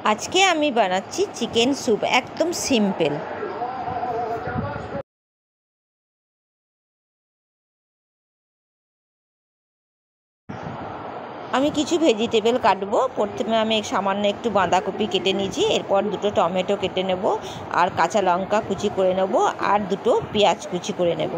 আজকে আমি বানাচ্ছি চিকেন স্যুপ, একদম সিম্পল। আমি কিছু ভেজিটেবল কাটবো। প্রথমে আমি সামান্য একটু বাঁধাকপি কেটে নিয়েছি, এরপর দুটো টমেটো কেটে নেব, আর কাঁচা লঙ্কা কুচি করে নেব, আর দুটো পেঁয়াজ কুচি করে নেব।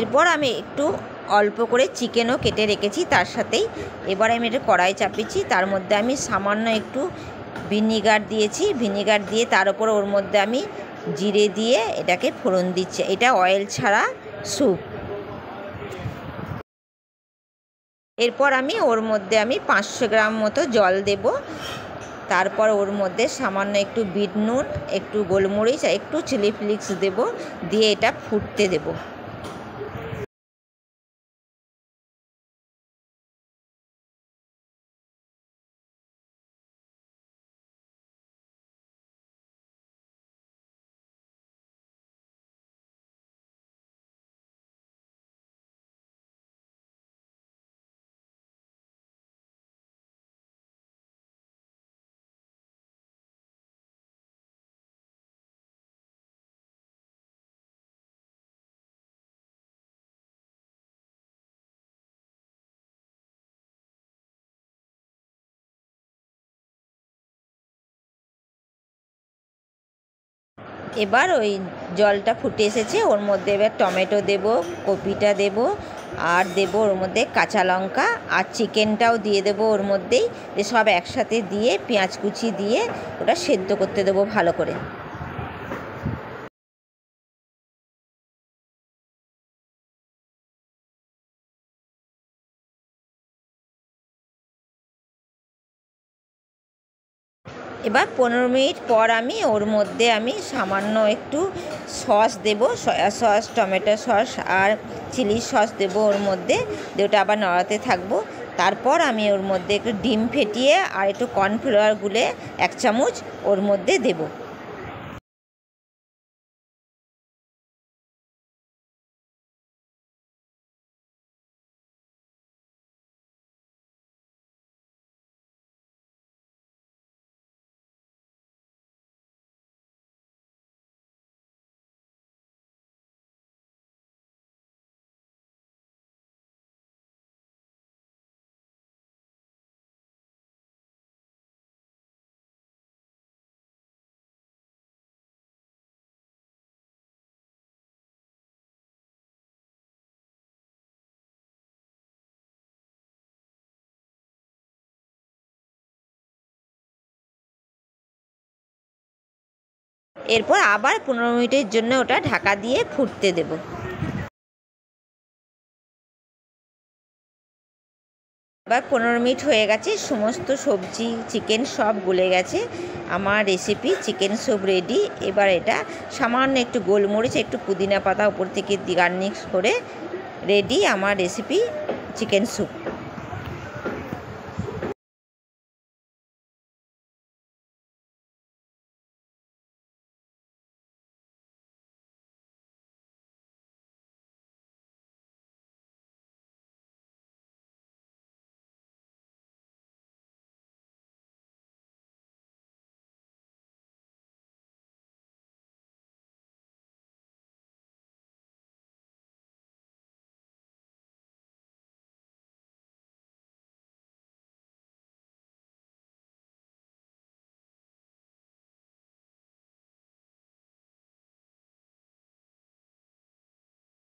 এরপর আমি একটু অল্প করে চিকেনও কেটে রেখেছি তার সাথেই। এবার আমি এটা কড়াই চাপিয়েছি, তার মধ্যে আমি সামান্য একটু ভিনিগার দিয়েছি। ভিনিগার দিয়ে তার উপর ওর মধ্যে আমি জিরে দিয়ে এটাকে ফোড়ন দিচ্ছি। এটা অয়েল ছাড়া স্যুপ। এরপর আমি ওর মধ্যে 500 গ্রাম মতো জল দেব। তারপর ওর মধ্যে সামান্য একটু বিট নুন, একটু গোলমরিচ আর একটু চিলি ফ্লেক্স দেব, দিয়ে এটা ফুটতে দেব। এবার ওই জলটা ফুটে এসেছে, ওর মধ্যে এবার টমেটো দেব, কপিটা দেব, আর দেব ওর মধ্যে কাঁচা লঙ্কা, আর চিকেনটাও দিয়ে দেব ওর মধ্যেই। সব একসাথে দিয়ে পেঁয়াজ কুচি দিয়ে ওটা সেদ্ধ করতে দেবো ভালো করে। এবার 15 মিনিট পর আমি ওর মধ্যে সামান্য একটু সস দেব, সয়া সস, টমেটো সস আর চিলি সস দেব ওর মধ্যে, দিয়ে ওটা আবার নাড়াতে থাকবো। তারপর আমি ওর মধ্যে একটু ডিম ফেটিয়ে আর একটু কর্নফ্লাওয়ার গুলে 1 চামচ ওর মধ্যে দেবো। এরপর আবার 15 মিনিটের জন্য ওটা ঢাকা দিয়ে ফুটতে দেব। এবার 15 মিনিট হয়ে গেছে, সমস্ত সবজি চিকেন সব গলে গেছে। আমার রেসিপি চিকেন স্যুপ রেডি। এবার এটা সামান্য একটু গোলমরিচ, একটু পুদিনা পাতা উপর থেকে গার্নিশ করে রেডি আমার রেসিপি চিকেন স্যুপ।